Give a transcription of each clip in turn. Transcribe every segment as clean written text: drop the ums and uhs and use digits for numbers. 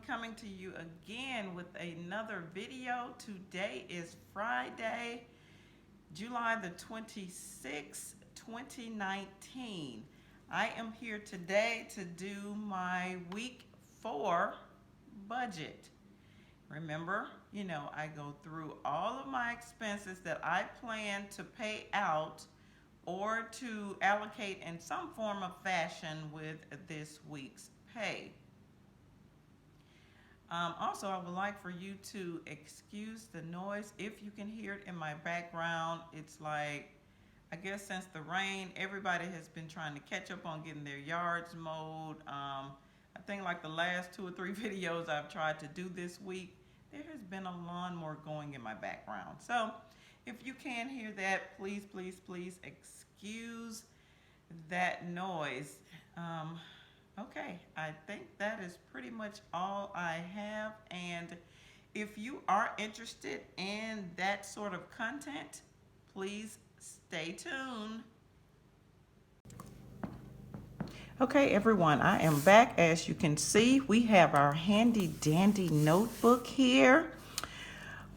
coming to you again with another video. Today is Friday, July the 26th, 2019. I am here today to do my week 4 budget. Remember, I go through all of my expenses that I plan to pay out or to allocate in some form of fashion with this week's pay. Also, I would like for you to excuse the noise if you can hear it in my background. It's like, I guess since the rain, everybody has been trying to catch up on getting their yards mowed. I think like the last 2 or 3 videos I've tried to do this week, there has been a lawnmower going in my background. So if you can hear that, please, please, please excuse that noise. Okay, I think that is pretty much all I have. And if you are interested in that sort of content, please stay tuned. Okay, everyone, I am back. As you can see, we have our handy dandy notebook here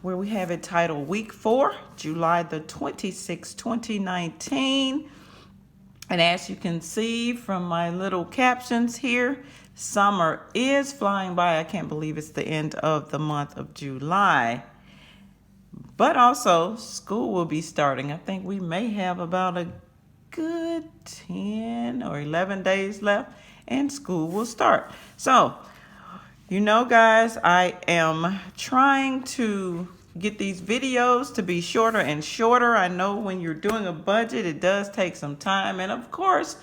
where we have it titled Week 4, July the 26th, 2019. And as you can see from my little captions here, summer is flying by. I can't believe it's the end of the month of July. But also, school will be starting. I think we may have about a good 10 or 11 days left, and school will start. So, guys, I am trying to get these videos to be shorter and shorter. I know when you're doing a budget, it does take some time. And of course,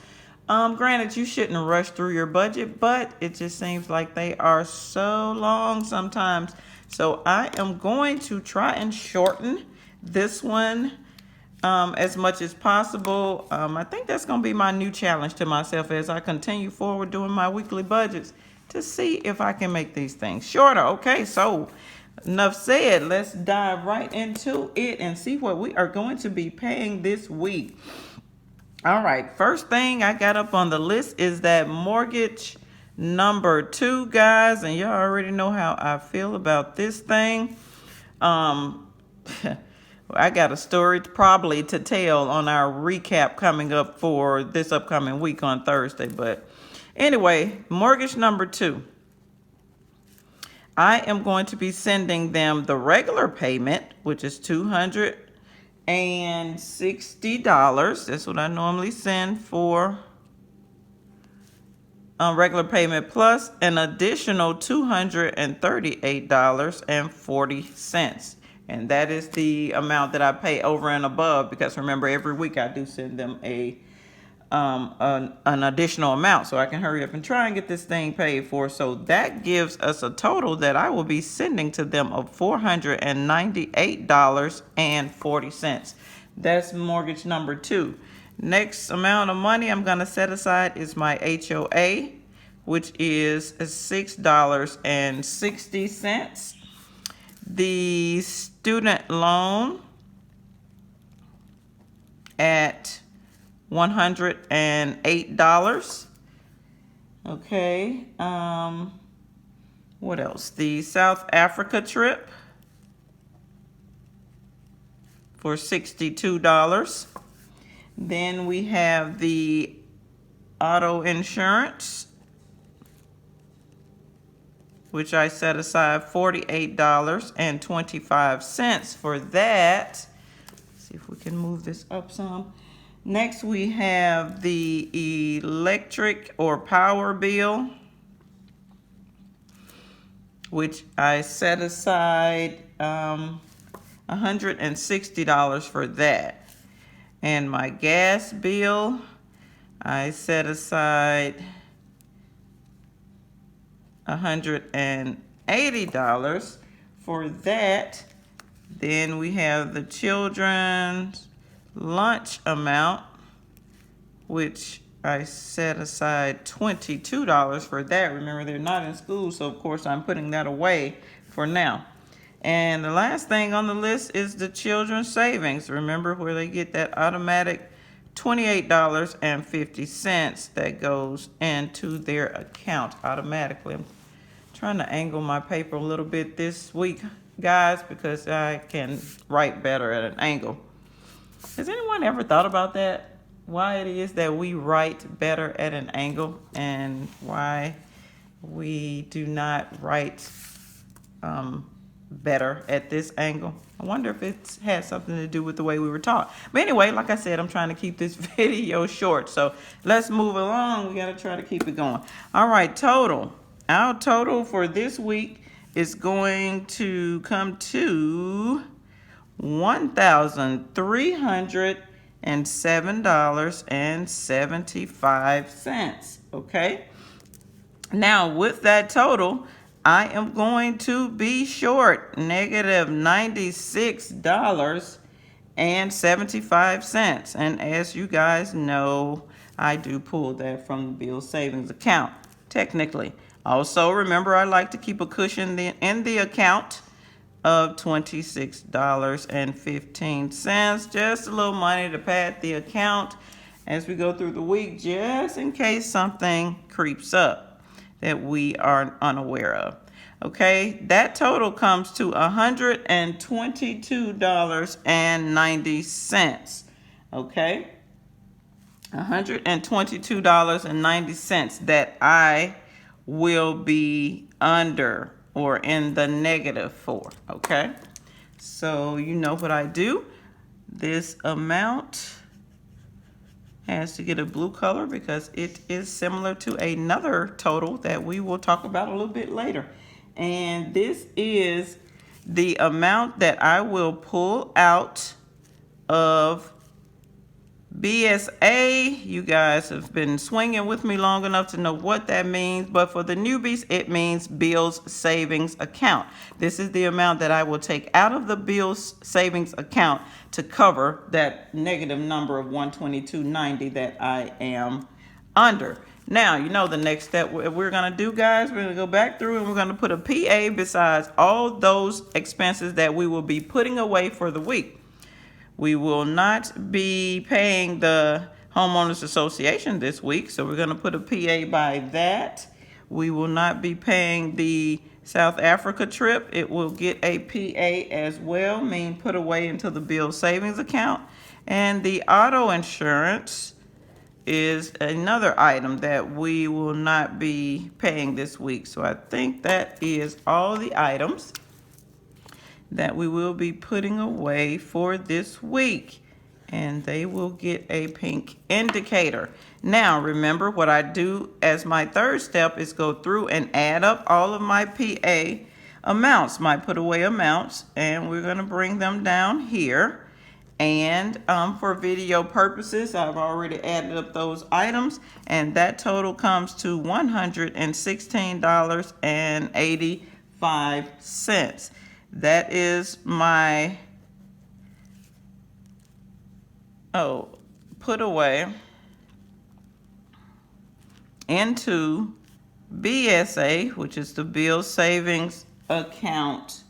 granted, you shouldn't rush through your budget, but it just seems like they are so long sometimes. So I am going to try and shorten this one as much as possible. I think that's going to be my new challenge to myself as I continue forward doing my weekly budgets, to see if I can make these things shorter. Okay, so enough said. Let's dive right into it and see what we are going to be paying this week. All right, first thing I got up on the list is that mortgage number 2, guys, and y'all already know how I feel about this thing. I got a story probably to tell on our recap coming up for this upcoming week on Thursday. But anyway, mortgage number 2. I am going to be sending them the regular payment, which is $260. That's what I normally send for regular payment, plus an additional $238.40. And that is the amount that I pay over and above, because remember, every week I do send them an additional amount so I can hurry up and try and get this thing paid for. So that gives us a total that I will be sending to them of $498.40. That's mortgage number 2. Next amount of money I'm going to set aside is my HOA, which is $6.60. The student loan at $108. Okay. What else? The South Africa trip for $62. Then we have the auto insurance, which I set aside $48.25 for that. Let's see if we can move this up some. Next, we have the electric or power bill, which I set aside $160 for that. And my gas bill, I set aside $180 for that. Then we have the children's lunch amount, which I set aside $22 for that. Remember, they're not in school, so of course I'm putting that away for now. And the last thing on the list is the children's savings. Remember, where they get that automatic $28.50 that goes into their account automatically. I'm Trying to angle my paper a little bit this week, guys, because I can write better at an angle. Has anyone ever thought about that? Why it is that we write better at an angle and why we do not write better at this angle? I wonder if it has something to do with the way we were taught. But anyway, like I said, I'm trying to keep this video short. So let's move along. We got to try to keep it going. All right, total. Our total for this week is going to come to $1,307.75. Okay. Now with that total, I am going to be short -$96.75. And as you guys know, I do pull that from the bill savings account, technically. Also, remember, I like to keep a cushion in the account of $26.15. Just a little money to pad the account as we go through the week, just in case something creeps up that we are unaware of. Okay, that total comes to $122.90. Okay, $122.90 that I will be under or in the negative for. Okay, so you know what I do. This amount has to get a blue color because it is similar to another total that we will talk about a little bit later. And this is the amount that I will pull out of BSA. You guys have been swinging with me long enough to know what that means, but for the newbies, it means Bills Savings Account. This is the amount that I will take out of the Bills Savings Account to cover that negative number of $122.90 that I am under. Now, you know the next step we're going to do, guys. We're going to go back through and we're going to put a PA besides all those expenses that we will be putting away for the week. We will not be paying the Homeowners Association this week, so we're going to put a PA by that. We will not be paying the South Africa trip. It will get a PA as well, mean put away into the bill savings account. And the auto insurance is another item that we will not be paying this week. So I think that is all the items that we will be putting away for this week, and they will get a pink indicator. Now remember, what I do as my third step is go through and add up all of my PA amounts, my put away amounts, and we're going to bring them down here. And for video purposes, I've already added up those items, and that total comes to $116.85. That is my put away into BSA, which is the bill savings account,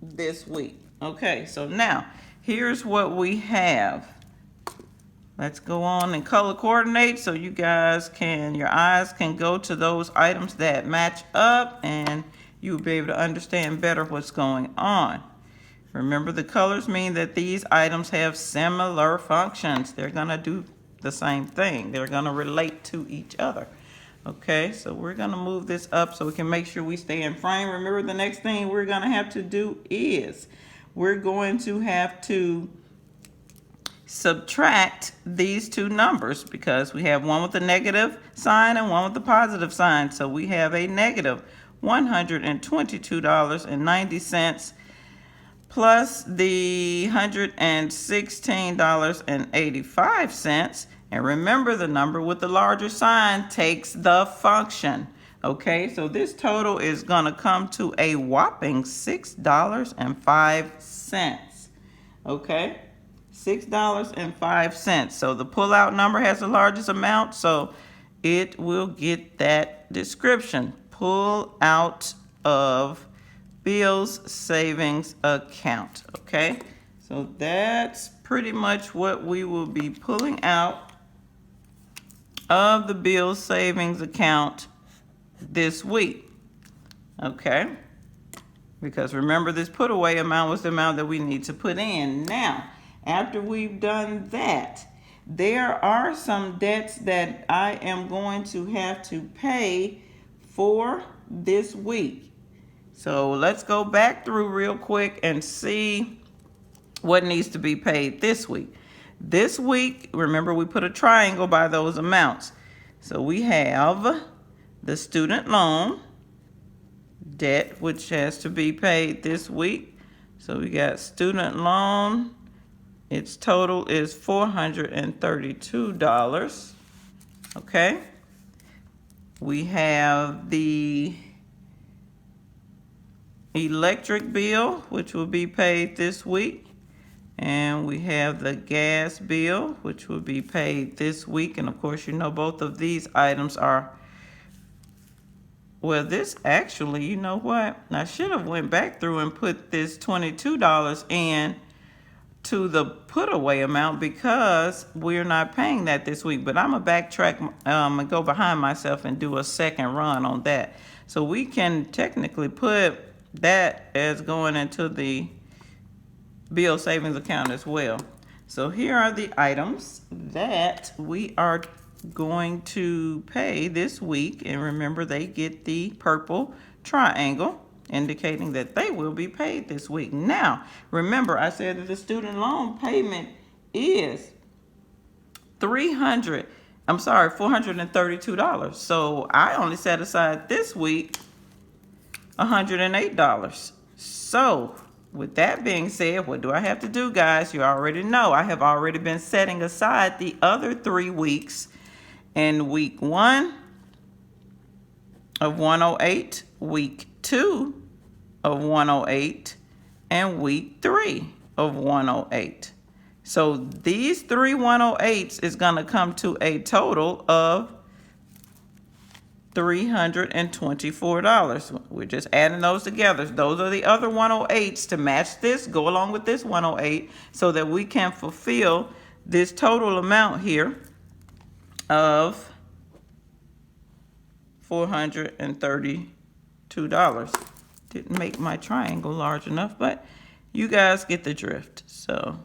this week. Okay, so now here's what we have. Let's go on and color coordinate so you guys can, your eyes can go to those items that match up and you'll be able to understand better what's going on. Remember, the colors mean that these items have similar functions. They're going to do the same thing. They're going to relate to each other. Okay, so we're going to move this up so we can make sure we stay in frame. Remember, the next thing we're going to have to do is we're going to have to subtract these two numbers because we have one with a negative sign and one with a positive sign. So we have a negative $122.90 plus the $116.85. And remember, the number with the larger sign takes the function. Okay, so this total is going to come to a whopping $6.05. Okay, $6.05. So the pullout number has the largest amount, so it will get that description. Pull out of Bills Savings Account. Okay, so that's pretty much what we will be pulling out of the bill savings account this week. Okay? Because remember, this put away amount was the amount that we need to put in. Now, after we've done that, there are some debts that I am going to have to pay for this week. So let's go back through real quick and see what needs to be paid this week. This week, remember, we put a triangle by those amounts. So we have the student loan debt, which has to be paid this week. So we got student loan. Its total is $432. Okay. We have the electric bill, which will be paid this week. And we have the gas bill, which will be paid this week. And of course, you know, both of these items are, well, this actually, you know what? I should have went back through and put this $22 in to the put away amount because we're not paying that this week. But I'm going to backtrack and go behind myself and do a second run on that. So we can technically put that as going into the bill savings account as well. So here are the items that we are going to pay this week, and remember, they get the purple triangle indicating that they will be paid this week. Now, remember, I said that the student loan payment is $432. So I only set aside this week $108. So with that being said, what do I have to do, guys? You already know I have already been setting aside the other 3 weeks. In week 1 of 108, week 2 of 108, and week 3 of 108. So these 3 108s is going to come to a total of $324. We're just adding those together. Those are the other 108s to match this, go along with this 108, so that we can fulfill this total amount here of $432. Didn't make my triangle large enough, but you guys get the drift. So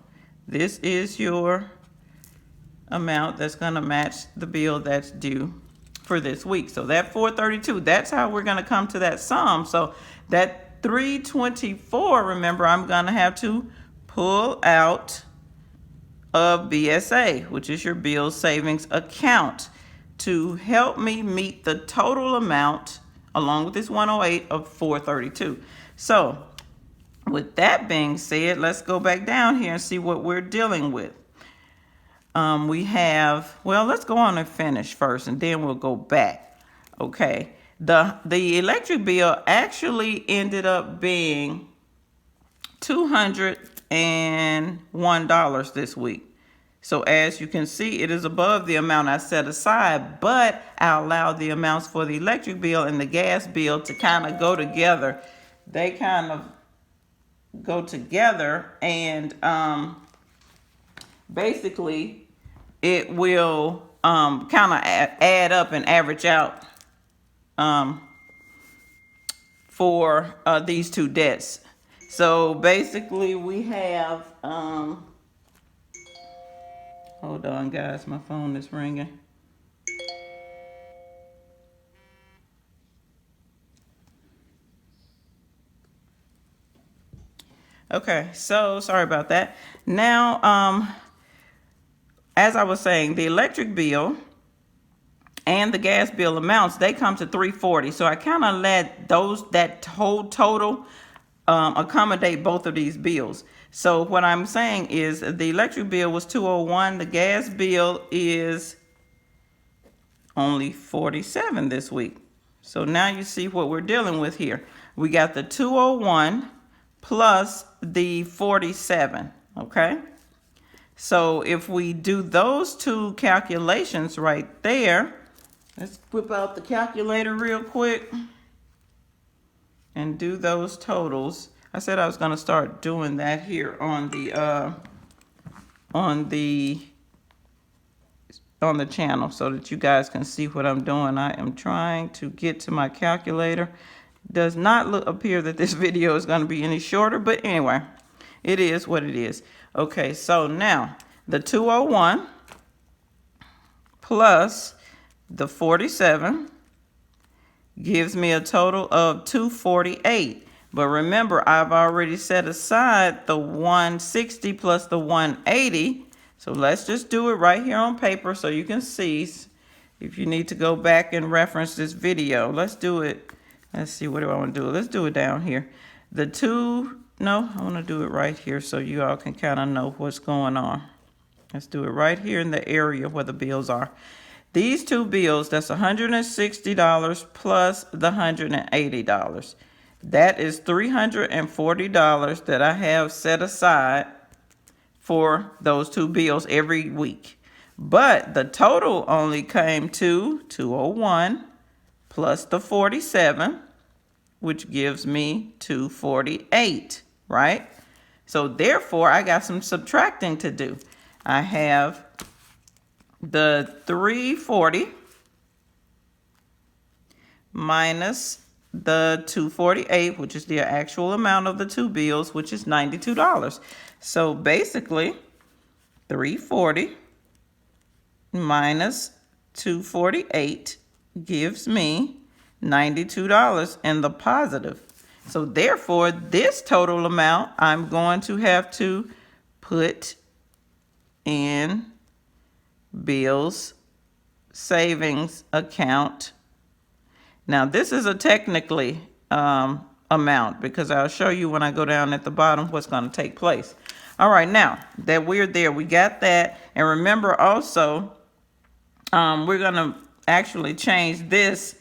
this is your amount that's going to match the bill that's due for this week. So that $432, that's how we're going to come to that sum. So that $324, remember, I'm going to have to pull out of BSA, which is your bill savings account, to help me meet the total amount along with this 108 of $432. So with that being said, let's go back down here and see what we're dealing with. We have, well, let's go on and finish first, and then we'll go back. Okay. The electric bill actually ended up being $201 this week. So as you can see, it is above the amount I set aside, but I allowed the amounts for the electric bill and the gas bill to kind of go together. They kind of go together, and basically it will kind of add up and average out for these two debts. So basically we have, hold on, guys, my phone is ringing. Okay, so sorry about that. Now, as I was saying, the electric bill and the gas bill amounts, they come to $340. So I kind of let that whole total accommodate both of these bills. So what I'm saying is the electric bill was $201. The gas bill is only $47 this week. So now you see what we're dealing with here. We got the $201 plus the $47. Okay. So if we do those two calculations right there, let's whip out the calculator real quick and do those totals. I said I was going to start doing that here on the on the channel so that you guys can see what I'm doing. I am trying to get to my calculator. Does not appear that this video is going to be any shorter, but anyway, it is what it is. Okay, so now the 201 plus the 47 gives me a total of 248. But remember, I've already set aside the 160 plus the 180. So let's just do it right here on paper so you can see if you need to go back and reference this video. Let's do it. Let's see, what do I want to do? Let's do it down here. I want to do it right here so you all can kind of know what's going on. Let's do it right here in the area where the bills are. These two bills, that's $160 plus the $180. That is $340 that I have set aside for those two bills every week. But the total only came to 201 plus the 47, which gives me 248, right? So therefore, I got some subtracting to do. I have the 340 minus the 248, which is the actual amount of the two bills, which is $92. So basically, 340 minus 248 gives me $92 in the positive. So therefore, this total amount I'm going to have to put in bills savings account. Now this is a technically amount, because I'll show you when I go down at the bottom what's going to take place. All right, now that we're there, we got that. And remember also, we're going to actually change this.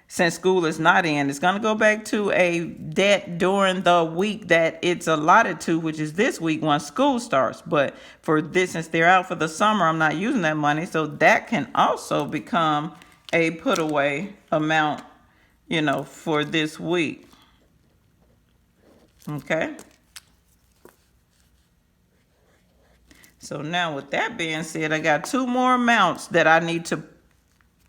Since school is not in, it's going to go back to a debt during the week that it's allotted to, which is this week once school starts. But for this, since they're out for the summer, I'm not using that money. So that can also become a put away amount, for this week. Okay. So now with that being said, I got two more amounts that I need to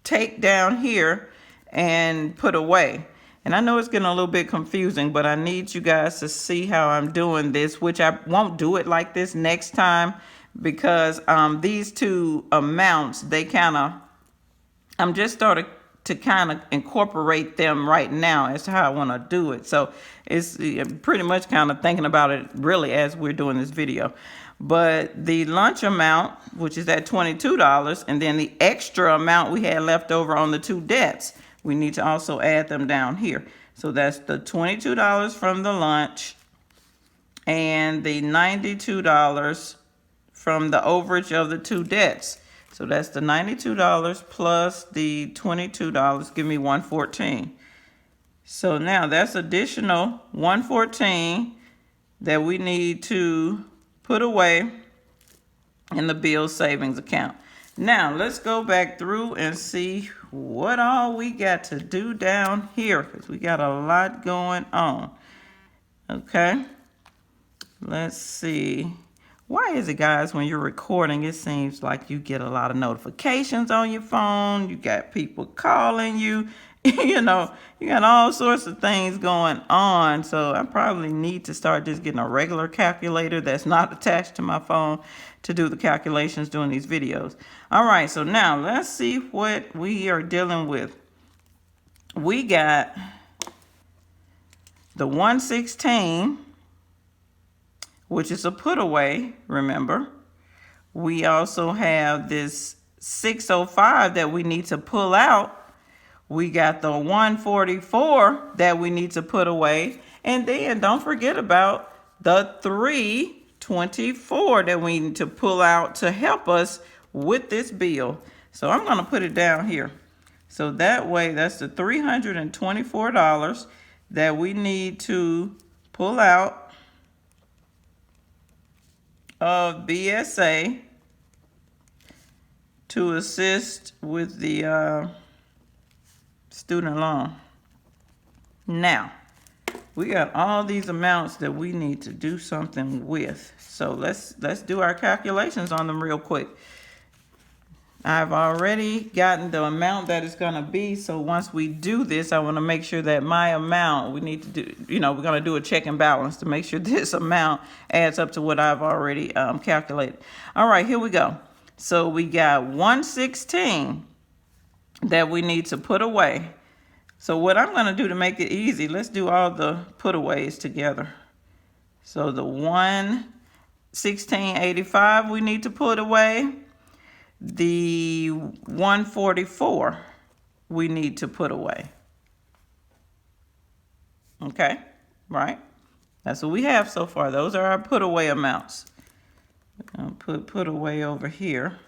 take down here and put away. And I know it's getting a little bit confusing, but I need you guys to see how I'm doing this, which I won't do it like this next time, because these two amounts, I'm just starting to kind of incorporate them right now as to how I want to do it. So it's pretty much kind of thinking about it really as we're doing this video. But the lunch amount, which is at $22, and then the extra amount we had left over on the two debts, we need to also add them down here. So that's the $22 from the lunch and the $92 from the overage of the two debts. So that's the $92 plus the $22, give me $114. So now that's additional $114 that we need to put away in the bill savings account. Now let's go back through and see what all we got to do down here, because we got a lot going on. Okay, let's see. Why is it, guys, when you're recording, it seems like you get a lot of notifications on your phone, you got people calling you, you got all sorts of things going on. So I probably need to start just getting a regular calculator that's not attached to my phone to do the calculations during these videos. All right, so now let's see what we are dealing with. We got the 116, which is a put away, remember. We also have this 605 that we need to pull out. We got the 144 that we need to put away. And then don't forget about the 324 that we need to pull out to help us with this bill. So I'm going to put it down here. So that way, that's the $324 that we need to pull out of BSA to assist with the student loan. Now, we got all these amounts that we need to do something with. So let's do our calculations on them real quick. I've already gotten the amount that it's going to be. So once we do this, I want to make sure that my amount, we need to do, we're going to do a check and balance to make sure this amount adds up to what I've already calculated. All right, here we go. So we got 116 that we need to put away. So what I'm going to do to make it easy, let's do all the putaways together. So the 116.85 we need to put away. The 144 we need to put away. Okay, right? That's what we have so far. Those are our put away amounts. I'm gonna put away over here.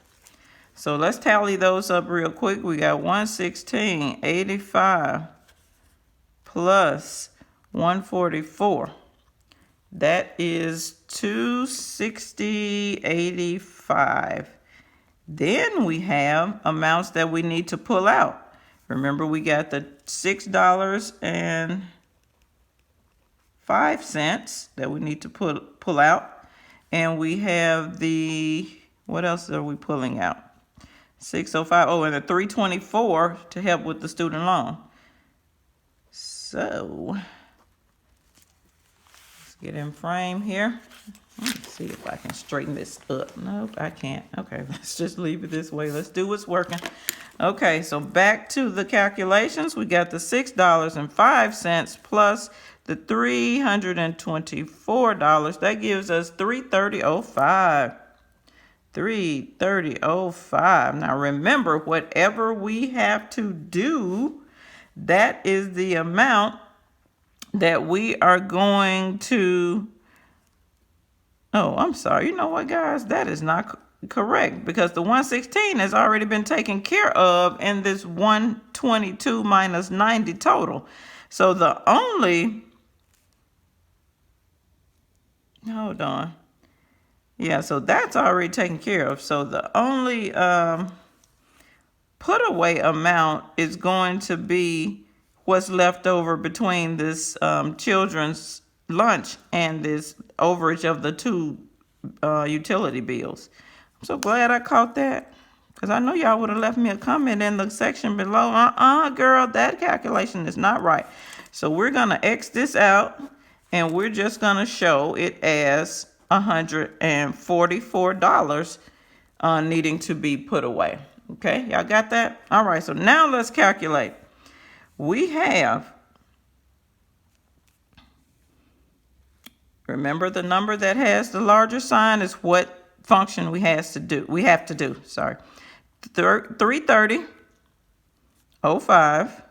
So let's tally those up real quick. We got 116.85 plus 144. That is 260.85. Then we have amounts that we need to pull out. Remember, we got the $6.05 that we need to pull out. And we have the, what else are we pulling out? 605. Oh, and the 324 to help with the student loan. So let's get in frame here. Let's see if I can straighten this up. Nope, I can't. Okay, let's just leave it this way. Let's do what's working. Okay, so back to the calculations. We got the $6.05 plus the $324. That gives us $330.05. $330.05. Now remember, whatever we have to do, that is the amount that we are going to. Oh, I'm sorry. You know what, guys? That is not correct because the 116 has already been taken care of in this 122 minus 90 total. So the only, hold on. Yeah, so that's already taken care of. So the only put away amount is going to be what's left over between this children's lunch and this overage of the two utility bills. I'm so glad I caught that because I know y'all would have left me a comment in the section below. Girl, that calculation is not right. So we're going to X this out and we're just going to show it as $144 needing to be put away. Okay, y'all got that? All right, so now let's calculate. We have, remember the number that has the larger sign is what function we have to do. 330.05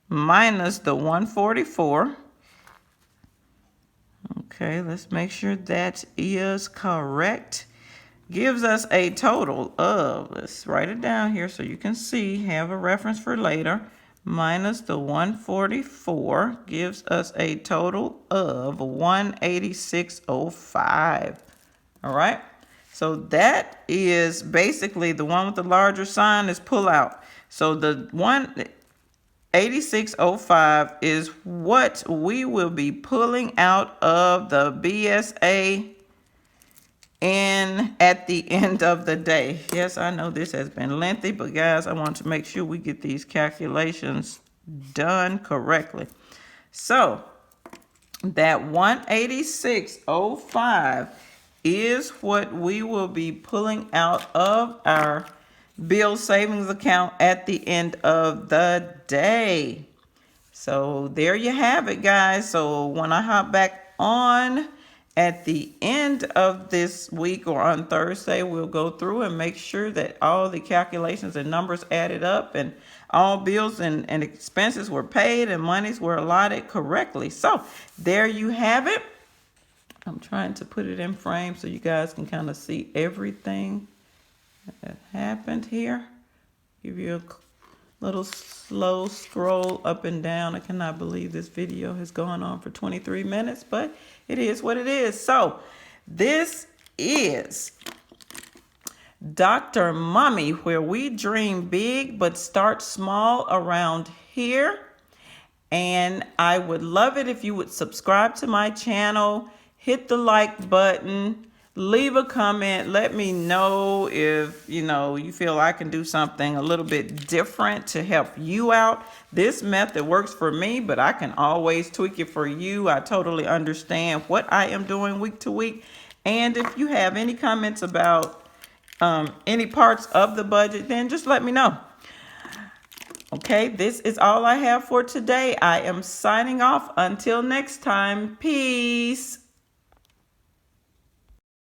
minus the 144. Okay, let's make sure that is correct. Gives us a total of, let's write it down here so you can see, have a reference for later. Minus the 144 gives us a total of 186.05. All right, so that is basically the one with the larger sign is pull out. So the 186.05 is what we will be pulling out of the BSA at the end of the day. Yes, I know this has been lengthy, but guys, I want to make sure we get these calculations done correctly. So that 186.05 is what we will be pulling out of our bill savings account at the end of the day. So there you have it, guys. So when I hop back on at the end of this week or on Thursday, we'll go through and make sure that all the calculations and numbers added up and all bills and expenses were paid and monies were allotted correctly. So there you have it. I'm trying to put it in frame so you guys can kind of see everything that happened here. Give you a little slow scroll up and down. I cannot believe this video has gone on for 23 minutes, but it is what it is. So this is Dr. Mommy, where we dream big but start small around here. And I would love it if you would subscribe to my channel, hit the like button, leave a comment. Let me know if, you feel I can do something a little bit different to help you out. This method works for me, but I can always tweak it for you. I totally understand what I am doing week to week. And if you have any comments about any parts of the budget, then just let me know. Okay, this is all I have for today. I am signing off. Until next time, peace.